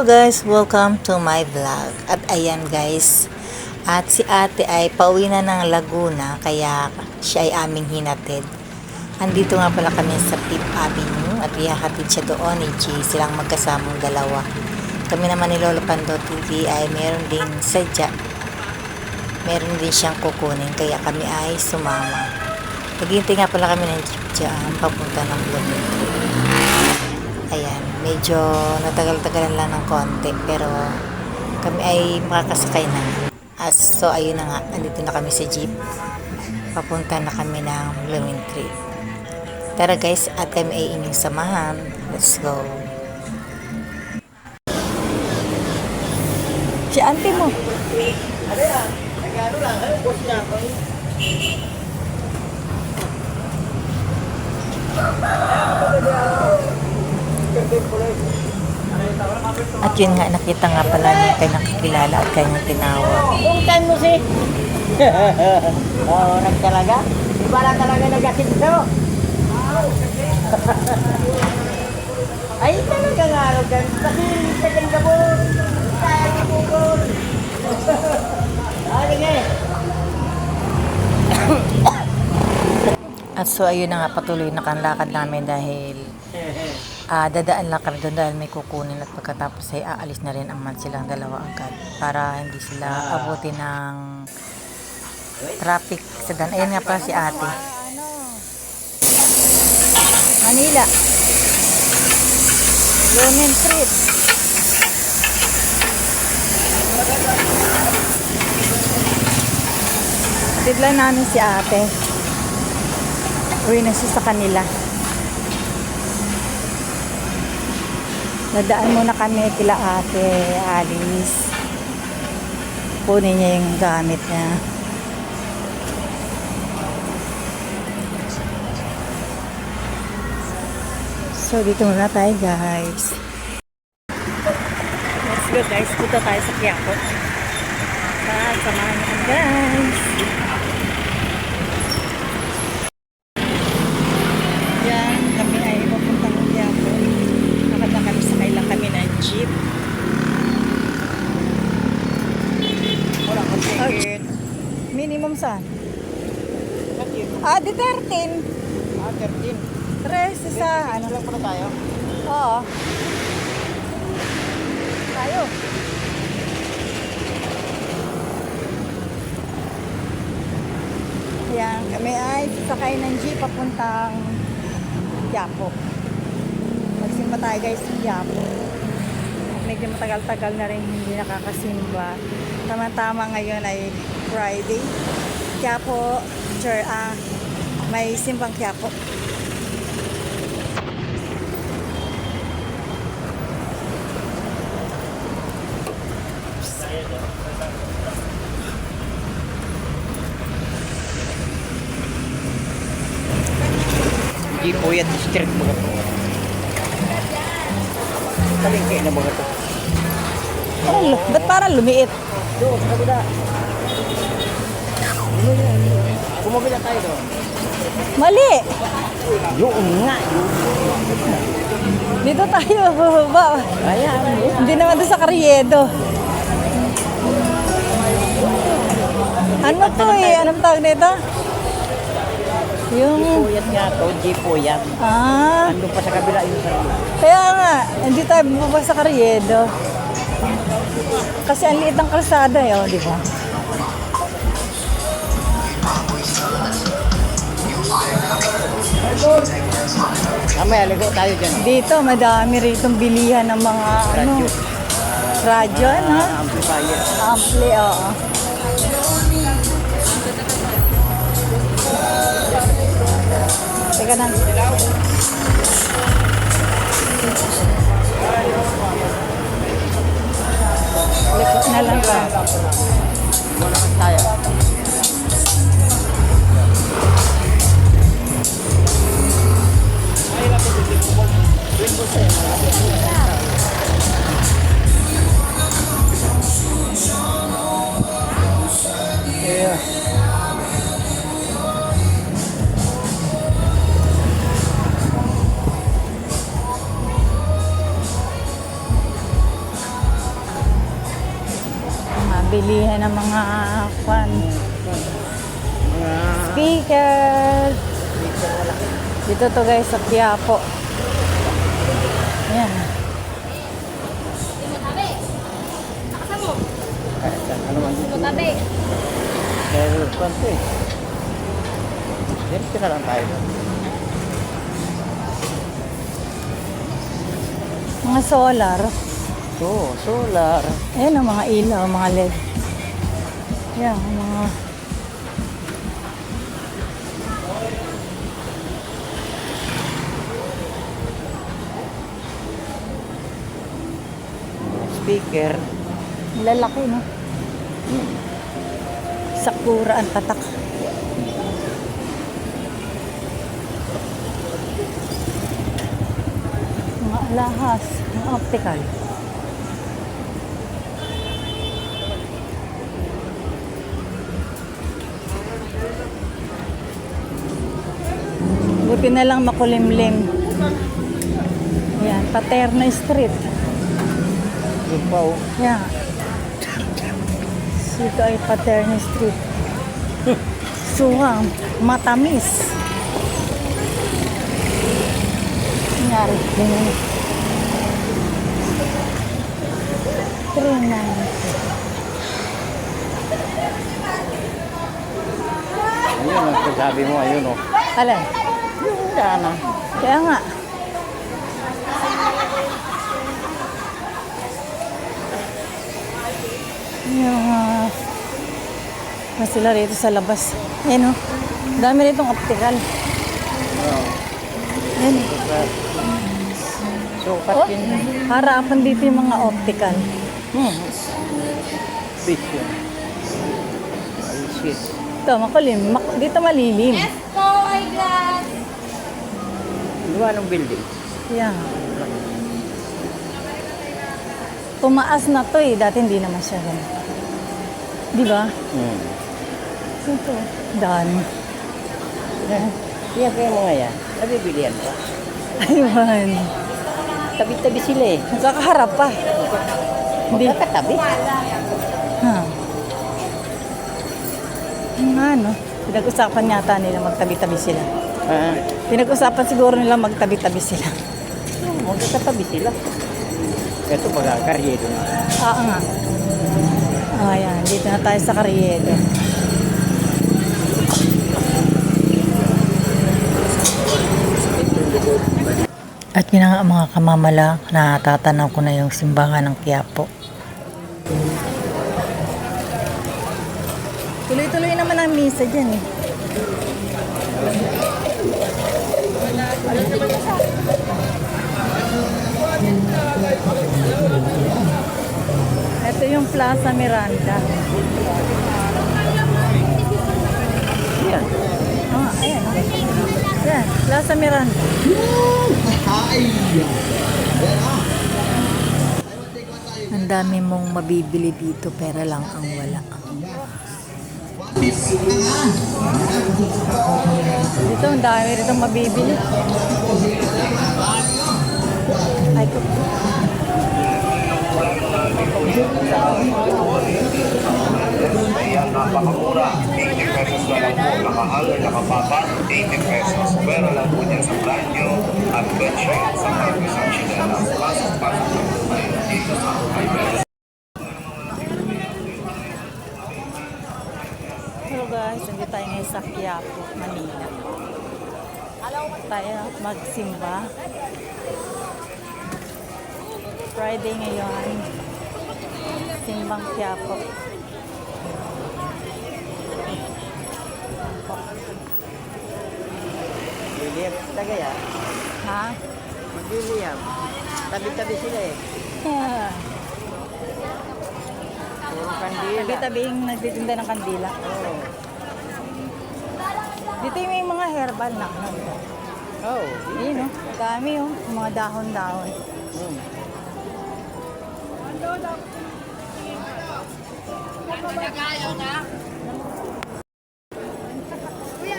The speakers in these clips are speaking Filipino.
Hello guys, welcome to my vlog. At ayan guys, at si ate ay pauwi na ng Laguna kaya siya ay aming hinatid. Andito nga pala kami sa Fifth Avenue at ihahatid siya doon ni G, silang magkasamang dalawa. Kami naman ni Lolo Pando TV ay meron din sadya. Meron din siyang kukunin kaya kami ay sumama. Naghihintay nga pala kami ng jeep dyan papunta ng Bloomington. Ayan, medyo natagal-tagalan lang ng konti pero kami ay makakasakay na. So ayun na nga, andito na kami sa jeep. Papunta na kami ng Bloomington. Tara guys, at kami ay inyong samahan. Let's go. Si auntie mo. At yun nga, nakita nga pala niya kay nakikilala at kanyang tinawag. Kung time mo si orang talaga. Iba lang talaga nag-asin sa'yo. Ay talaga nga araw ka. Kasi second gabon. Kaya gabon. Ay nga. At so ayun na nga, patuloy na kanlakad namin dahil dadaan lang kami doon dahil may kukunin at pagkatapos ay aalis na rin naman silang dalawa agad para hindi sila abutin ng traffic sa daan. Ayan nga pala si ate. Manila. Lumen Street. Tignan namin si ate. Uwi na siya sa kanila. Nadaan muna kami kila ate Alice. Kunin niya yung gamit niya. So dito muna tayo guys. Let's go guys. Punta tayo sa Quiapo. Samahan niyo kami guys. Yan, kami ay papuntang Quiapo. Nakata kami sa kailang kami ng jeep. Wala ko ticket. Minimum saan? Di 13. 13. Tres sa ano? Lang muna tayo. Oo. Tayo. Ayan, kami ay sasakay ng jeep papuntang Quiapo. Magsimba tayo guys sa Quiapo. Medyo matagal-tagal na rin hindi nakakasimba. Tama-tama ngayon ay Friday. Quiapo, may simbang Quiapo. Di Puyat District mga to. Palengke na mga to. Ba't parang lumiit? Doon, sa kabila. Kumabila tayo doon. Mali! Yun nga. Dito tayo, bababa. Ayan. Hindi naman doon sa Carriedo. Ano to eh? Anong tawag nito? Yung... Puyat nga to, Di Puyat. Andun pa sa kabila yung sa kaya nga, hindi tayo bumaba sa Carriedo. Kasi ang liit ng kalsada eh, di ba? Mamaya, ligo tayo dyan. Dito, madami ritong bilihan ng mga Radyo. Radyo, ano? Amplifier. Ampli, oo. Teka na. Likot na lang ka. Wala naman tayo. bilihan ng mga kwan. Mga Speaker. speaker wala. Dito to guys sa Quiapo. Ayan. Ano man dito? Pero kwanto eh. Diretso na lang tayo. Mga solar. Oo, solar. Ayan ang mga ilaw, mga LED. Ayan, mga... Speaker. Lalaki, no? Sakura ang tatak. Mga alahas, mga optical. Buti na lang makulimlim. Yan, Paterno Street. Yung pa oh. Yan. Dito ay Paterno Street. Suwang, matamis. Nangyari. Ganyan. 390. Ayun ang sabi mo, ayun oh. Alin? Yung dana. Kaya nga. Yung sila rito sa labas. Ayan o. Dami ritong optical. Oo. Ayan. Sukat Oh, din. harapan dito yung mga optical. Big yun. Ay, shit. Ito, makulim. Dito malilim. Gawa ng building. Yan. Tumaas na to eh. Dati hindi naman siya ganun. Di ba? Ito. Dami. Yan kaya mga yan. Nabibilihan pa. Ayun. Tabi-tabi sila eh. Nakakaharap pa. Hindi. Magkakatabi. Ha. Yung ano, pinag-usapan yata nila magtabi-tabi sila. Pinag-usapan siguro nila magtabi-tabi sila. Magkakatabi sila. Ito magkakaryedo na. Nga. Ayan, dito na tayo sa Carriedo. At yun nga mga kamamala, natatanaw ko na yung simbahan ng Quiapo. Tuloy-tuloy naman ang misa dyan eh. Ito yung Plaza Miranda. Yan. Ayan. Ayan, Plaza Miranda. Ang dami mong mabibili dito, pera lang ang wala. Dito, ang dami rito mabibili. Ay, Ayan, napakamura. 80 pesos na lang po. Naka-hanger, nakapapan, 80 pesos. Pwera lang po dyan sa Branyo at Bedsheet sa Marcos at Chinela. Pasok-pasok lang po tayo dito sa Highway. hello guys, nandito tayo ngayon sa Quiapo, Manila. Tayo magsimba. Friday ngayon. Simbang Quiapo. Liliyab. Tagay ah. Ha? Magliliyab. Tabi-tabi sila eh. Yeah. Puro kandila. Tabi-tabing nagtitinda ng kandila. Oo. Dito yung may mga herbal na. Oh. Yun, no? Dami, oh. Mga dahon-dahon.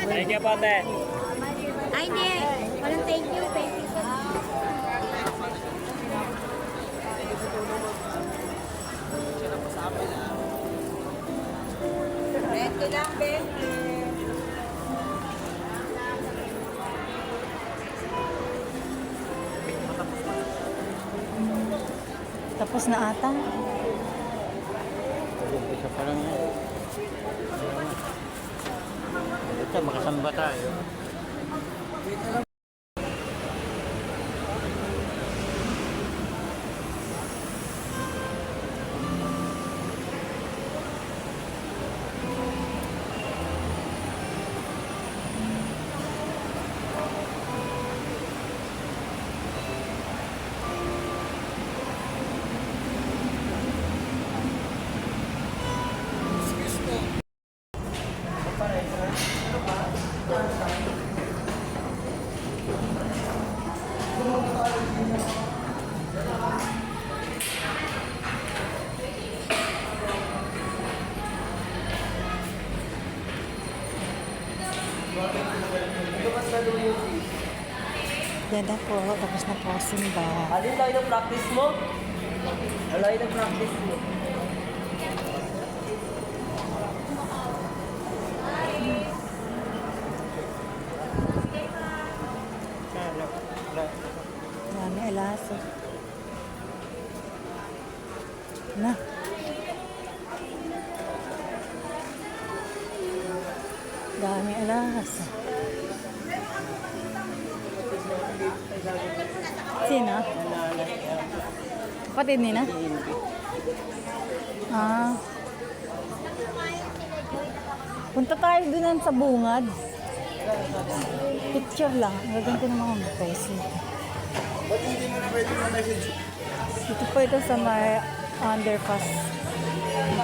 Thank you, Pate. Ay, hindi. Walang thank you. Thank you. 20 lang, 20. Tapos na ata. Isa pa lang yan. Ito, makasamba tayo. Ganda po. Tapos na po simba. Alin tayo ng practice mo? Alin ng practice mo? Dami alaso. Na. Dami alaso. Sino? Kapatid nina? Ah. Punta tayo dun sa bungad. Picture lang. Gagawin ko ng mga mag-post. Ito po ito sa may underpass.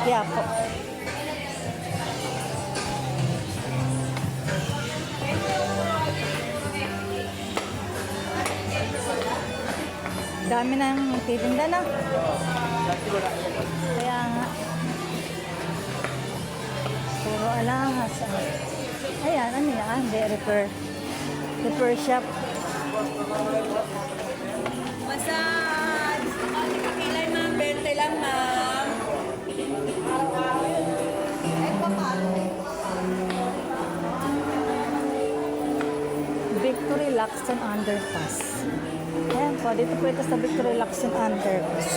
Kaya po. Dami nang titinda na. Kaya nga. Puro alahas. Ayan, ano yan? Hindi, repair shop. Massage. Kilay, ma'am. 20 lang, ma'am. Victory Lacson Underpass. Ayan po, dito po ito sa Victory Lacson Underpass.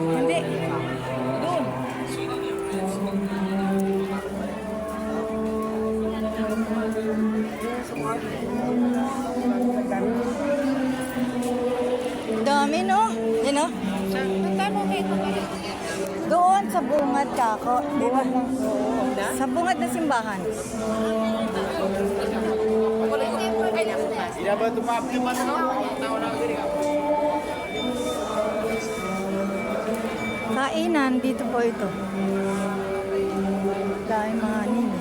Hindi. Doon. Dami, no? Yan, no? Doon sa bungad kako, di ba? Sa bungad na simbahan. Kainan, dito po ito. Dahil mga nini.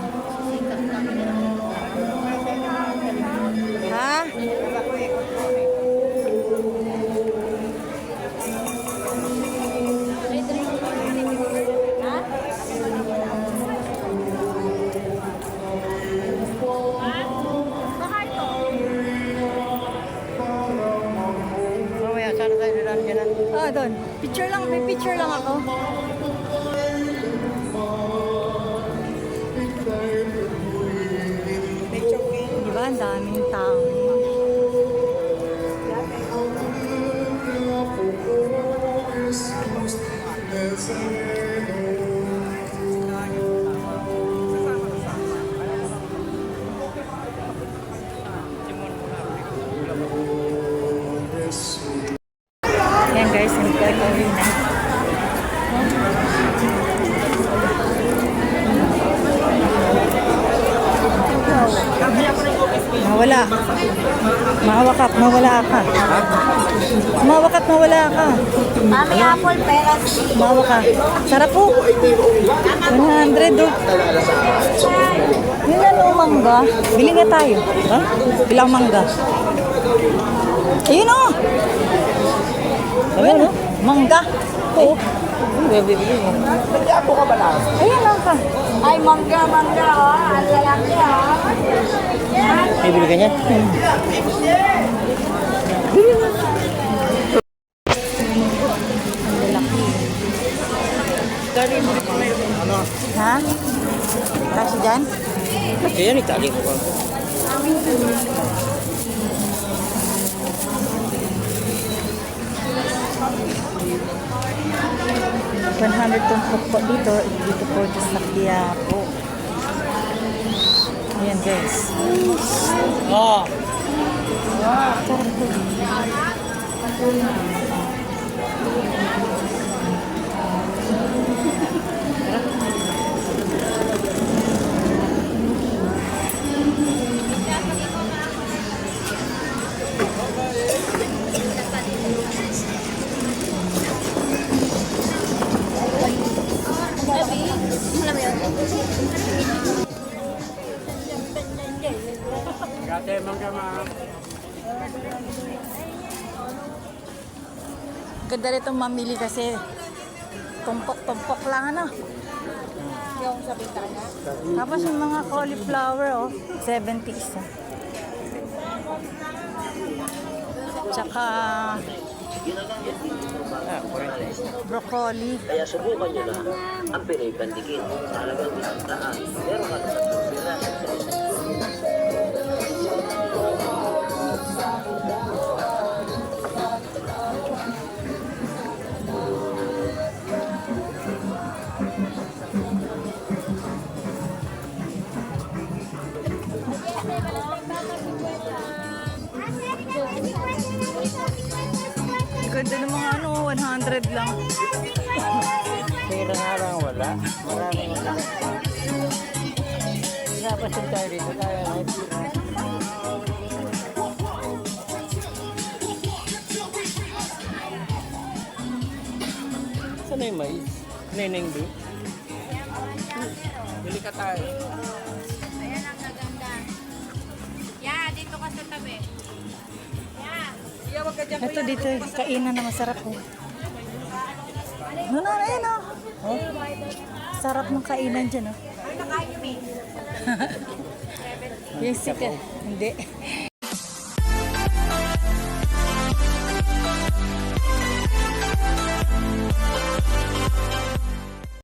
Ha? Mamaya, saan tayo nilalagyan? Ah, doon. Picture lang, may picture lang ako. Di ba? Ang daming tao. Yan guys, hindi ko ikaw rin na. Mawala. Mawakap, mawala ka. Mawakap, mawala ka. Mami, apple, peras. Mawaka. Sarap po. 100 do. Yun na no, mangga. Bili nga tayo. Ha? Bilang mangga. Ayun o. Ayun o. Mangga. Oo. Ayun lang ka. Ay, mangga, mangga, oh. Ang lalaki, oh. Bibili ka niya? Kaya itali ko pa. 100 tumpok po dito po sa Quiapo. Ayan guys. Oh. Gate mangga. Ganda rito mamili kasi tumpok-tumpok lang ano. Yung sa bintana. Tapos yung mga cauliflower 70 isa. Tsaka broccoli. Kaya subukan nyo na ang Pinoy Pandikin. Sa halagang 100, meron ka na 3 piraso. Ganda ng mga 100 lang. Pera nga lang wala. Maraming wala. Napasin tayo dito. Tayo ay pira. Saan na yung mais? Neneng do? Bili ka tayo. Ayan ang maganda. Yeah, dito ka sa tabi. Ito dito, kainan na masarap No, ayun Sarap ng kainan dyan Yung sika. Hindi.